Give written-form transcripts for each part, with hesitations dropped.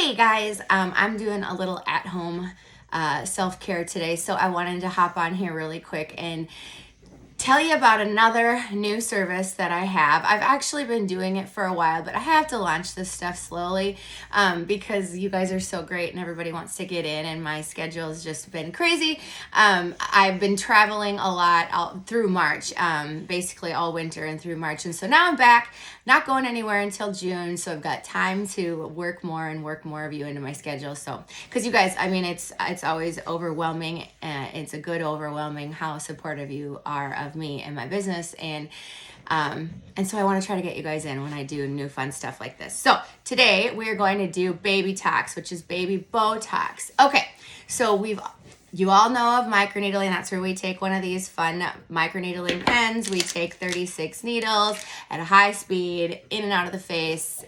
Hey guys, I'm doing a little at-home self-care today, so I wanted to hop on here really quick and tell you about another new service that I have. I've actually been doing it for a while, but I have to launch this stuff slowly because you guys are so great and everybody wants to get in, and my schedule has just been crazy. I've been traveling a lot through March, basically all winter and through March, and so now I'm back, not going anywhere until June, so I've got time to work more of you into my schedule. So, because you guys, I mean, it's always overwhelming. It's a good overwhelming how supportive you are of me and my business, and so I want to try to get you guys in when I do new fun stuff like this. So today we're going to do baby tox, which is baby Botox. Okay, so you all know of microneedling. That's where we take one of these fun microneedling pens. We take 36 needles at a high speed in and out of the face.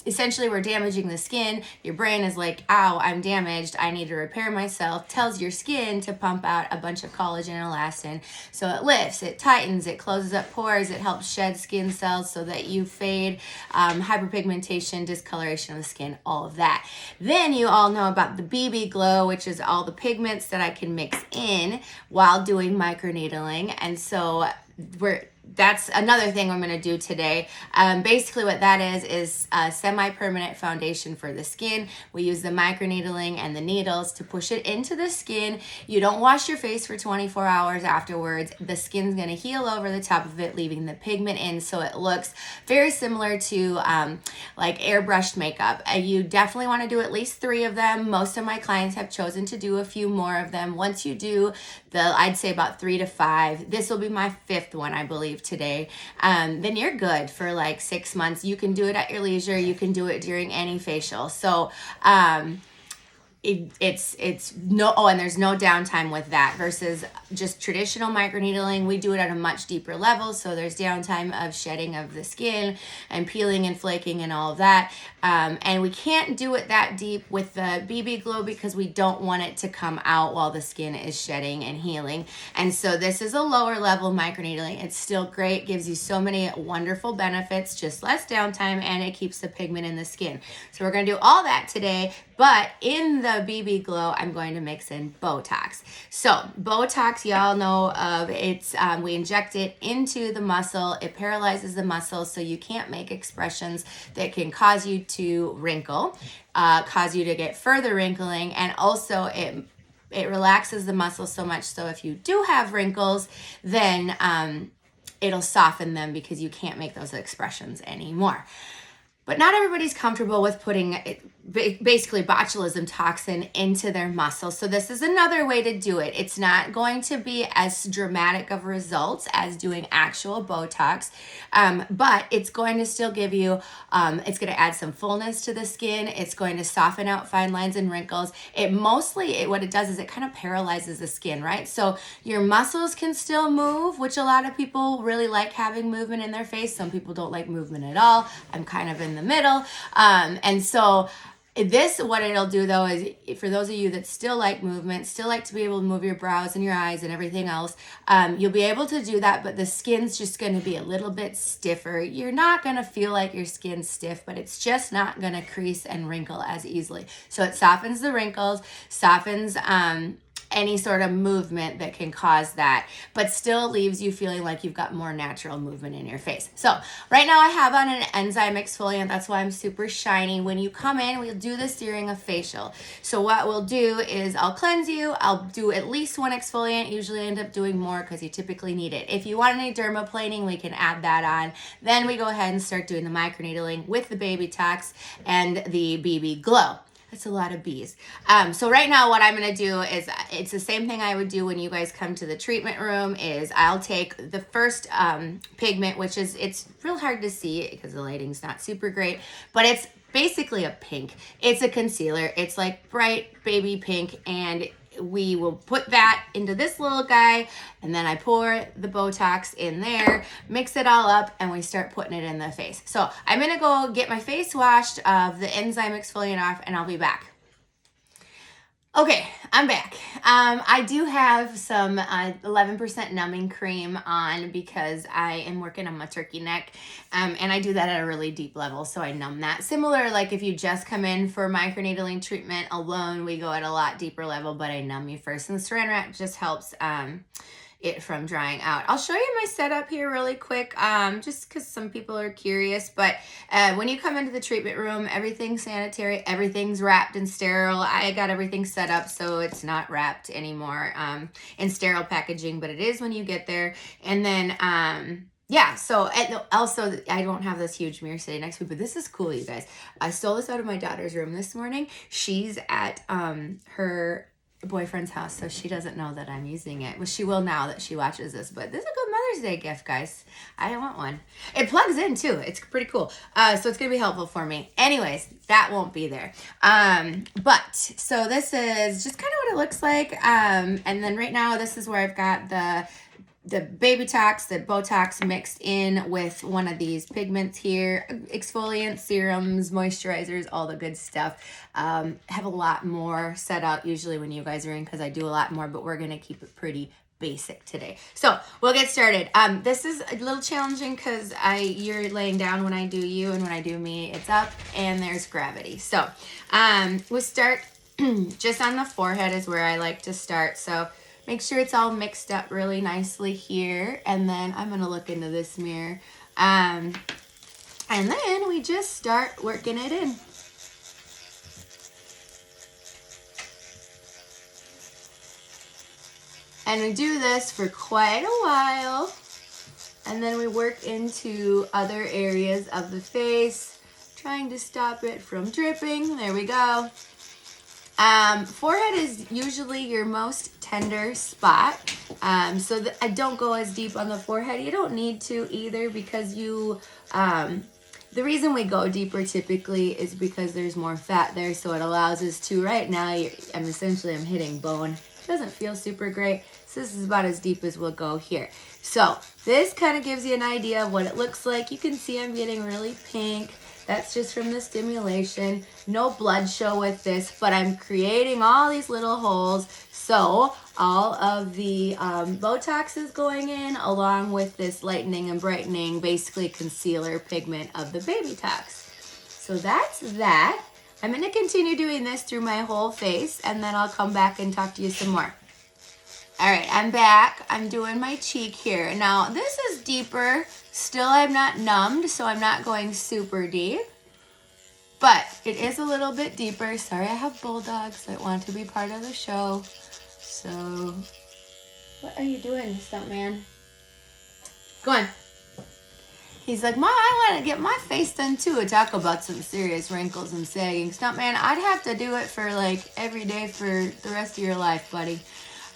Essentially, we're damaging the skin. Your brain is like, ow, I'm damaged. I need to repair myself. Tells your skin to pump out a bunch of collagen and elastin. So it lifts, it tightens, it closes up pores, it helps shed skin cells so that you fade, hyperpigmentation, discoloration of the skin, all of that. Then you all know about the BB glow, which is all the pigments that I can mix in while doing microneedling. And so that's another thing I'm going to do today. Basically what that is a semi-permanent foundation for the skin. We use the microneedling and the needles to push it into the skin. You don't wash your face for 24 hours afterwards. The skin's going to heal over the top of it, leaving the pigment in, so it looks very similar to like airbrushed makeup. You definitely want to do at least 3 of them. Most of my clients have chosen to do a few more of them. Once you do I'd say about 3 to 5, this will be my 5th one, I believe, today, then you're good for like 6 months. You can do it at your leisure. You can do it during any facial. So it's no, and there's no downtime with that versus just traditional microneedling. We do it at a much deeper level, so there's downtime of shedding of the skin and peeling and flaking and all of that. And we can't do it that deep with the BB glow because we don't want it to come out while the skin is shedding and healing. And so this is a lower level microneedling. It's still great, gives you so many wonderful benefits, just less downtime, and it keeps the pigment in the skin. So we're going to do all that today. But in the BB glow, I'm going to mix in Botox. So Botox, y'all know of. It's we inject it into the muscle. It paralyzes the muscle, so you can't make expressions that can cause you to wrinkle, cause you to get further wrinkling, and also it relaxes the muscle so much so if you do have wrinkles, then it'll soften them because you can't make those expressions anymore. But not everybody's comfortable with putting basically botulism toxin into their muscles. So this is another way to do it. It's not going to be as dramatic of results as doing actual Botox, but it's going to still give you, it's going to add some fullness to the skin. It's going to soften out fine lines and wrinkles. What it does is it kind of paralyzes the skin, right? So your muscles can still move, which a lot of people really like having movement in their face. Some people don't like movement at all. I'm kind of in the middle. And so what it'll do though is, for those of you that still like movement, still like to be able to move your brows and your eyes and everything else, you'll be able to do that, but the skin's just going to be a little bit stiffer. You're not going to feel like your skin's stiff, but it's just not going to crease and wrinkle as easily. So it softens the wrinkles, softens any sort of movement that can cause that, but still leaves you feeling like you've got more natural movement in your face. So right now I have on an enzyme exfoliant. That's why I'm super shiny. When you come in, we'll do this during a facial. So what we'll do is I'll cleanse you. I'll do at least 1 exfoliant. Usually I end up doing more because you typically need it. If you want any dermaplaning, we can add that on. Then we go ahead and start doing the microneedling with the baby tox and the BB glow. That's a lot of B's. So right now what I'm going to do is, it's the same thing I would do when you guys come to the treatment room, is I'll take the first pigment, which is, it's real hard to see because the lighting's not super great, but it's basically a pink. It's a concealer. It's like bright baby pink, and we will put that into this little guy, and then I pour the Botox in there, mix it all up, and we start putting it in the face. So I'm gonna go get my face washed of the enzyme exfoliant off, and I'll be back. Okay, I'm back. I do have some 11% numbing cream on because I am working on my turkey neck, and I do that at a really deep level, so I numb that. Similar, like if you just come in for microneedling treatment alone, we go at a lot deeper level, but I numb you first. And the saran wrap just helps it from drying out. I'll show you my setup here really quick, just because some people are curious. But when you come into the treatment room, everything's sanitary, everything's wrapped and sterile. I got everything set up so it's not wrapped anymore in sterile packaging, but it is when you get there. And then yeah, so and also I don't have this huge mirror sitting next to me, but this is cool, you guys. I stole this out of my daughter's room this morning. She's at her boyfriend's house, so she doesn't know that I'm using it. Well, she will now that she watches this, but this is a good Mother's Day gift, guys. I want one. It plugs in too. It's pretty cool. So it's gonna be helpful for me. Anyways, that won't be there. But so this is just kind of what it looks like. And then right now, this is where I've got the Botox, the Botox mixed in with one of these pigments here, exfoliants, serums, moisturizers, all the good stuff. Have a lot more set out usually when you guys are in because I do a lot more, but we're going to keep it pretty basic today. So we'll get started. This is a little challenging because you're laying down when I do you, and when I do me, it's up and there's gravity. So we'll start just on the forehead is where I like to start. So make sure it's all mixed up really nicely here. And then I'm going to look into this mirror. And then we just start working it in. And we do this for quite a while. And then we work into other areas of the face, trying to stop it from dripping. There we go. Forehead is usually your most tender spot. So I don't go as deep on the forehead. You don't need to either because the reason we go deeper typically is because there's more fat there. So it allows us to, right now, I'm hitting bone. It doesn't feel super great. So this is about as deep as we'll go here. So this kind of gives you an idea of what it looks like. You can see I'm getting really pink. That's just from the stimulation. No blood show with this, but I'm creating all these little holes. So all of the Botox is going in along with this lightening and brightening, basically concealer pigment of the Botox. So that's that. I'm going to continue doing this through my whole face, and then I'll come back and talk to you some more. All right, I'm back. I'm doing my cheek here. Now, this is deeper. Still, I'm not numbed, so I'm not going super deep. But it is a little bit deeper. Sorry, I have bulldogs that want to be part of the show. So, what are you doing, stuntman? Go on. He's like, Mom, I want to get my face done too. Talk about some serious wrinkles and sagging. Stuntman, I'd have to do it for like every day for the rest of your life, buddy.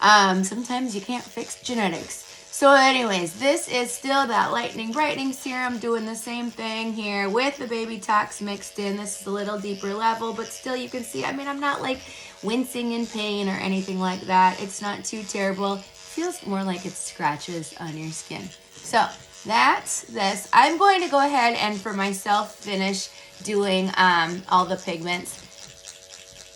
Sometimes you can't fix genetics. So anyways, this is still that lightening brightening serum, doing the same thing here with the Botox mixed in. This is a little deeper level, but still you can see, I'm not like wincing in pain or anything like that. It's not too terrible. It feels more like it scratches on your skin. So that's this. I'm going to go ahead and for myself finish doing all the pigments.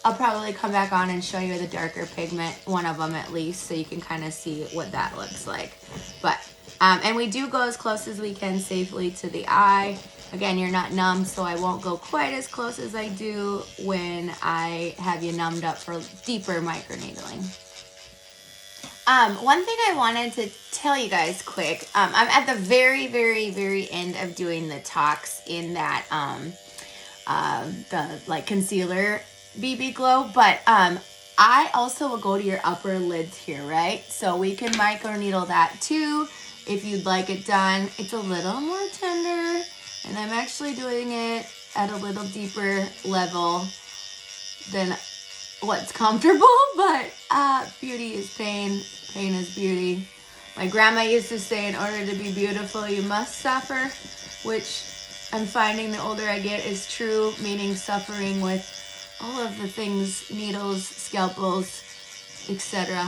I'll probably come back on and show you the darker pigment, one of them at least, so you can kind of see what that looks like. But, and we do go as close as we can safely to the eye. Again, you're not numb, so I won't go quite as close as I do when I have you numbed up for deeper microneedling. One thing I wanted to tell you guys quick, I'm at the very, very, very end of doing the tox in that, the like concealer BB Glow, but I also will go to your upper lids here, right? So we can microneedle that too if you'd like it done. It's a little more tender, and I'm actually doing it at a little deeper level than what's comfortable, but beauty is pain, pain is beauty. My grandma used to say, in order to be beautiful, you must suffer, which I'm finding the older I get is true, meaning suffering with all of the things, needles, scalpels, etc.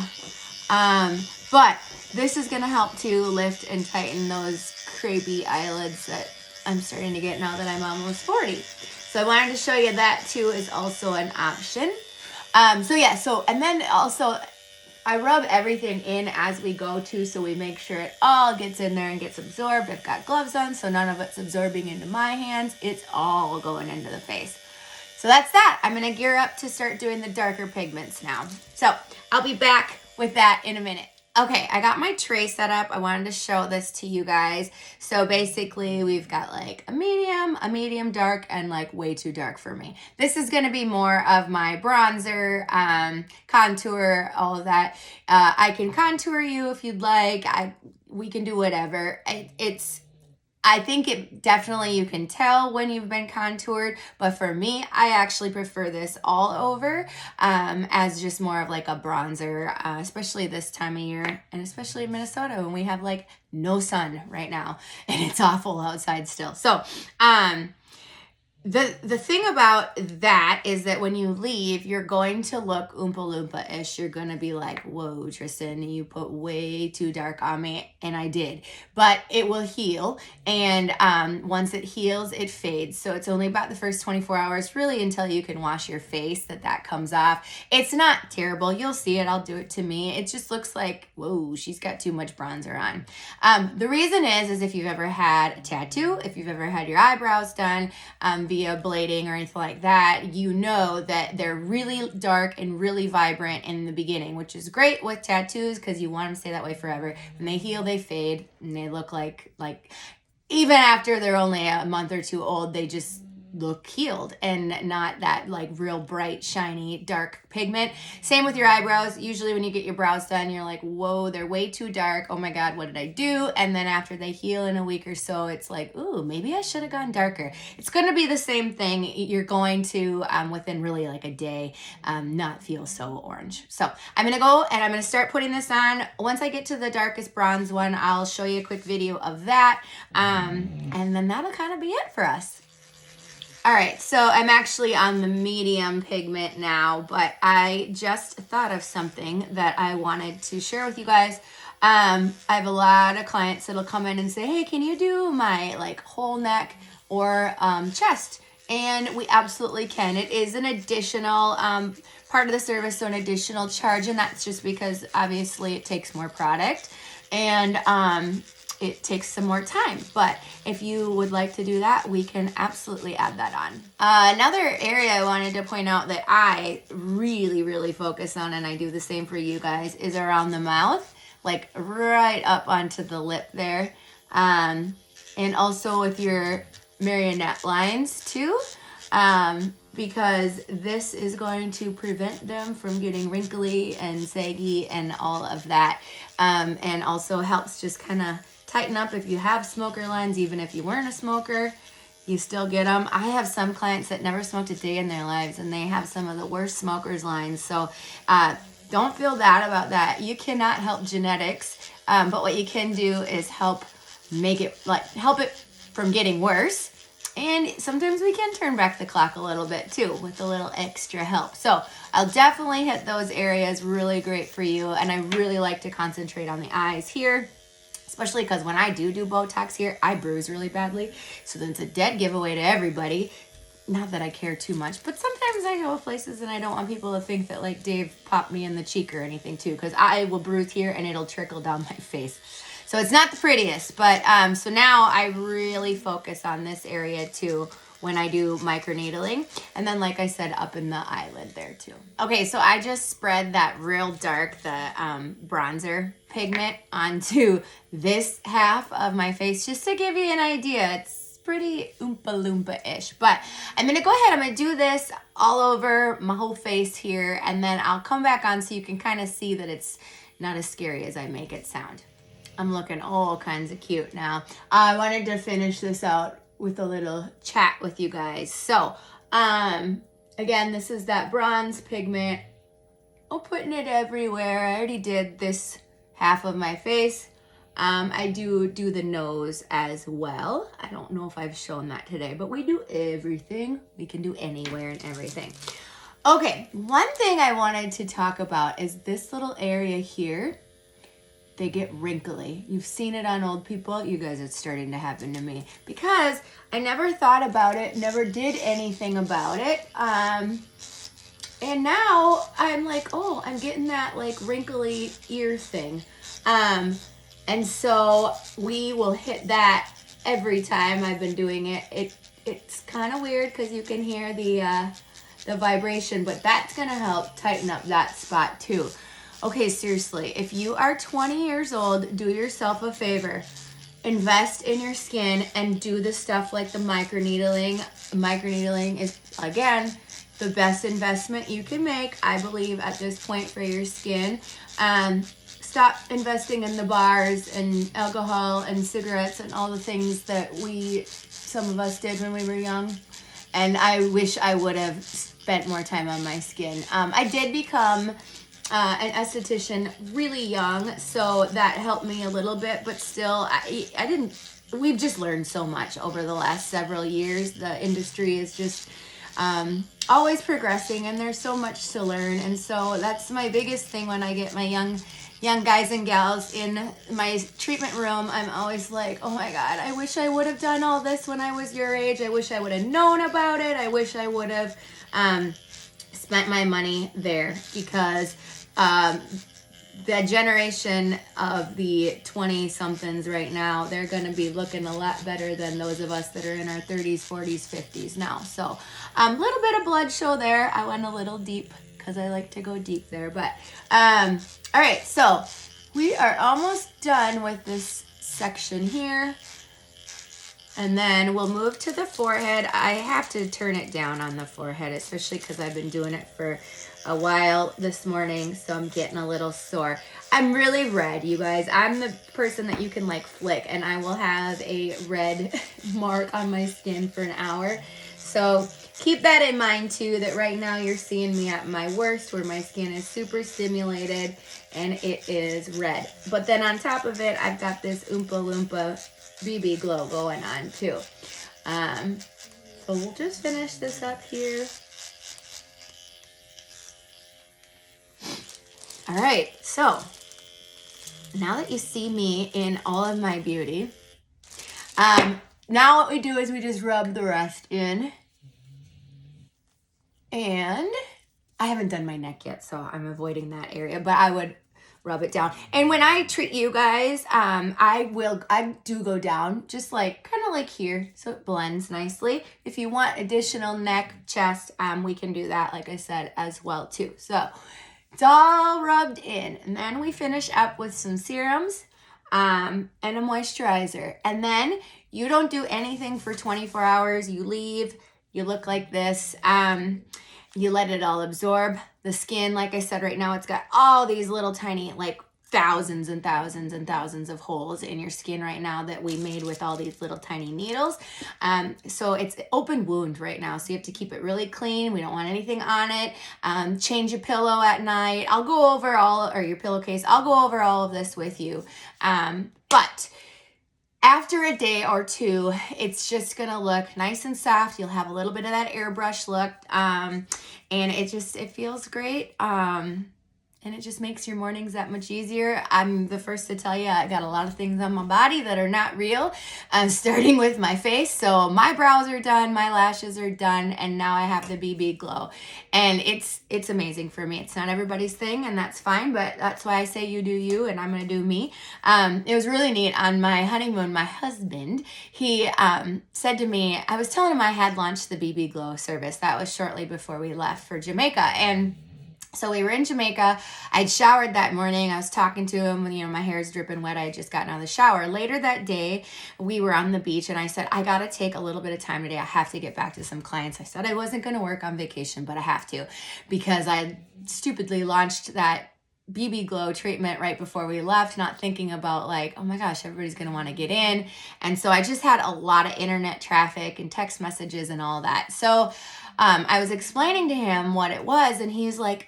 But this is going to help to lift and tighten those crepey eyelids that I'm starting to get now that I'm almost 40. So I wanted to show you that too is also an option. So yeah, so, and then also I rub everything in as we go too, so we make sure it all gets in there and gets absorbed. I've got gloves on, so none of it's absorbing into my hands. It's all going into the face. So that's that. I'm gonna gear up to start doing the darker pigments now. So I'll be back with that in a minute. Okay, I got my tray set up. I wanted to show this to you guys. So basically we've got like a medium dark, and like way too dark for me. This is gonna be more of my bronzer, contour, all of that. I can contour you if you'd like. We can do whatever. I think it definitely, you can tell when you've been contoured, but for me, I actually prefer this all over as just more of like a bronzer, especially this time of year, and especially in Minnesota when we have like no sun right now and it's awful outside still. So, the thing about that is that when you leave, you're going to look Oompa Loompa-ish. You're going to be like, whoa, Tristan, you put way too dark on me. And I did. But it will heal. And once it heals, it fades. So it's only about the first 24 hours, really, until you can wash your face, that comes off. It's not terrible. You'll see it. I'll do it to me. It just looks like, whoa, she's got too much bronzer on. The reason is if you've ever had a tattoo, if you've ever had your eyebrows done, via blading or anything like that, you know that they're really dark and really vibrant in the beginning, which is great with tattoos because you want them to stay that way forever. When they heal, they fade, and they look like even after they're only a month or two old, they just look healed and not that like real bright, shiny, dark pigment. Same with your eyebrows. Usually when you get your brows done, you're like, whoa, they're way too dark. Oh my God, what did I do? And then after they heal in a week or so, it's like, ooh, maybe I should have gone darker. It's going to be the same thing. You're going to, within really like a day, not feel so orange. So I'm going to go and I'm going to start putting this on. Once I get to the darkest bronze one, I'll show you a quick video of that. And then that'll kind of be it for us. All right, so I'm actually on the medium pigment now, but I just thought of something that I wanted to share with you guys. I have a lot of clients that'll come in and say, hey, can you do my like whole neck or chest? And we absolutely can. It is an additional part of the service, so an additional charge, and that's just because obviously it takes more product and it takes some more time. But if you would like to do that, we can absolutely add that on. Another area I wanted to point out that I really focus on, and I do the same for you guys, is around the mouth, like right up onto the lip there. And also with your marionette lines too, because this is going to prevent them from getting wrinkly and saggy and all of that. And also helps just kind of tighten up if you have smoker lines. Even if you weren't a smoker, you still get them. I have some clients that never smoked a day in their lives, and they have some of the worst smokers lines. So don't feel bad about that. You cannot help genetics, but what you can do is help it from getting worse. And sometimes we can turn back the clock a little bit too with a little extra help. So I'll definitely hit those areas. Really great for you. And I really like to concentrate on the eyes here, especially because when I do Botox here, I bruise really badly. So then it's a dead giveaway to everybody. Not that I care too much, but sometimes I go places and I don't want people to think that like Dave popped me in the cheek or anything too, because I will bruise here and it'll trickle down my face. So it's not the prettiest, but so now I really focus on this area too when I do microneedling. And then, like I said, up in the eyelid there too. Okay, so I just spread that real dark, the bronzer pigment onto this half of my face just to give you an idea. It's pretty Oompa Loompa-ish, but I'm gonna go ahead, I'm gonna do this all over my whole face here, and then I'll come back on so you can kind of see that it's not as scary as I make it sound. I'm looking all kinds of cute now. I wanted to finish this out with a little chat with you guys. So, again, this is that bronze pigment. Oh, putting it everywhere. I already did this half of my face. I do the nose as well. I don't know if I've shown that today, but we do everything. We can do anywhere and everything. Okay, one thing I wanted to talk about is this little area here. They get wrinkly. You've seen it on old people. You guys, it's starting to happen to me because I never thought about it, never did anything about it. And now I'm like, oh, I'm getting that like wrinkly ear thing. And so we will hit that every time I've been doing it. It's kind of weird because you can hear the vibration, but that's gonna help tighten up that spot too. Okay, seriously, if you are 20 years old, do yourself a favor. Invest in your skin and do the stuff like the microneedling. Microneedling is, again, the best investment you can make, I believe, at this point for your skin. Stop investing in the bars and alcohol and cigarettes and all the things that some of us did when we were young. And I wish I would have spent more time on my skin. I did become an esthetician really young, so that helped me a little bit, but still, I didn't, we've just learned so much over the last several years. The industry is just always progressing, and there's so much to learn. And so that's my biggest thing when I get my young guys and gals in my treatment room. I'm always like, oh my God, I wish I would have done all this when I was your age. I wish I would have known about it. I wish I would have spent my money there, because the generation of the 20-somethings right now, they're going to be looking a lot better than those of us that are in our 30s, 40s, 50s now. So a little bit of blood show there. I went a little deep because I like to go deep there. But all right, so we are almost done with this section here. And then we'll move to the forehead. I have to turn it down on the forehead, especially because I've been doing it for a while this morning, so I'm getting a little sore. I'm really red, you guys. I'm the person that you can like flick, and I will have a red mark on my skin for an hour. So keep that in mind too, that right now you're seeing me at my worst, where my skin is super stimulated and it is red. But then on top of it, I've got this Oompa Loompa BB glow going on too. So we'll just finish this up here. All right, so now that you see me in all of my beauty, now what we do is we just rub the rest in. And I haven't done my neck yet, so I'm avoiding that area, but I would rub it down. And when I treat you guys, I do go down just like kind of like here, so it blends nicely. If you want additional neck, chest, we can do that, like I said, as well too. So it's all rubbed in, and then we finish up with some serums and a moisturizer. And then you don't do anything for 24 hours. You leave, you look like this. You let it all absorb. The skin, like I said, right now it's got all these little tiny, like thousands and thousands and thousands of holes in your skin right now that we made with all these little tiny needles. So it's open wound right now, so you have to keep it really clean. We don't want anything on it. Change your pillow at night. I'll go over or your pillowcase. I'll go over all of this with you. But after a day or two, it's just gonna look nice and soft. You'll have a little bit of that airbrush look, and it feels great. And it just makes your mornings that much easier. I'm the first to tell you, I got a lot of things on my body that are not real, starting with my face. So my brows are done, my lashes are done, and now I have the BB glow. And it's amazing for me. It's not everybody's thing, and that's fine, but that's why I say you do you, and I'm gonna do me. It was really neat. On my honeymoon, my husband, he said to me, I was telling him I had launched the BB glow service. That was shortly before we left for Jamaica. And so we were in Jamaica. I'd showered that morning. I was talking to him when, my hair's dripping wet. I had just gotten out of the shower. Later that day, we were on the beach, and I said, I got to take a little bit of time today. I have to get back to some clients. I said I wasn't going to work on vacation, but I have to, because I stupidly launched that BB glow treatment right before we left, not thinking about like, oh my gosh, everybody's going to want to get in. And so I just had a lot of internet traffic and text messages and all that. So I was explaining to him what it was, and he's like,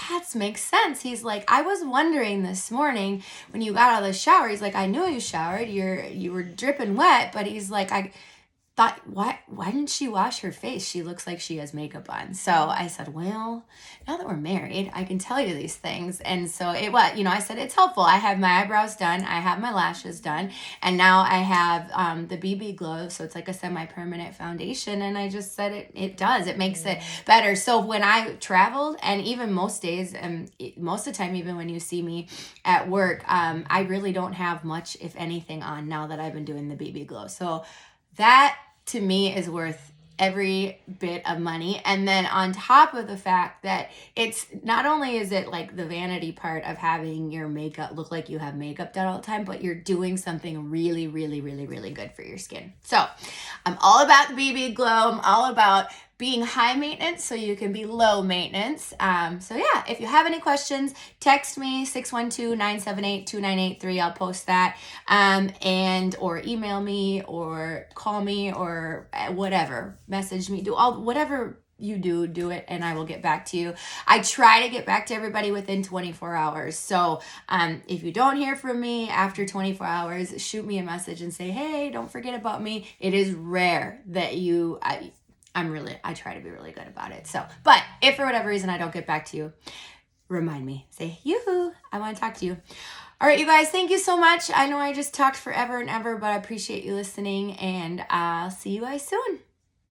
that makes sense. He's like, I was wondering this morning when you got out of the shower. He's like, I knew you showered. You were dripping wet, but he's like, thought, why didn't she wash her face? She looks like she has makeup on. So I said, well, now that we're married, I can tell you these things. And so I said, it's helpful. I have my eyebrows done. I have my lashes done. And now I have the BB Glow. So it's like a semi-permanent foundation. And I just said it does. It makes it better. So when I traveled, and even most days, and most of the time, even when you see me at work, I really don't have much, if anything, on now that I've been doing the BB Glow. So that to me is worth every bit of money. And then on top of the fact that it's not only is it like the vanity part of having your makeup look like you have makeup done all the time, but you're doing something really, really, really, really good for your skin. So I'm all about the BB Glow. I'm all about being high maintenance so you can be low maintenance. So yeah, if you have any questions, text me 612-978-2983. I'll post that. Or email me or call me or whatever, message me, whatever you do it, and I will get back to you. I try to get back to everybody within 24 hours. So if you don't hear from me after 24 hours, shoot me a message and say, hey, don't forget about me. It is rare that I try to be really good about it. So, but if for whatever reason I don't get back to you, remind me. Say, yoo-hoo, I want to talk to you. All right, you guys, thank you so much. I know I just talked forever and ever, but I appreciate you listening, and I'll see you guys soon.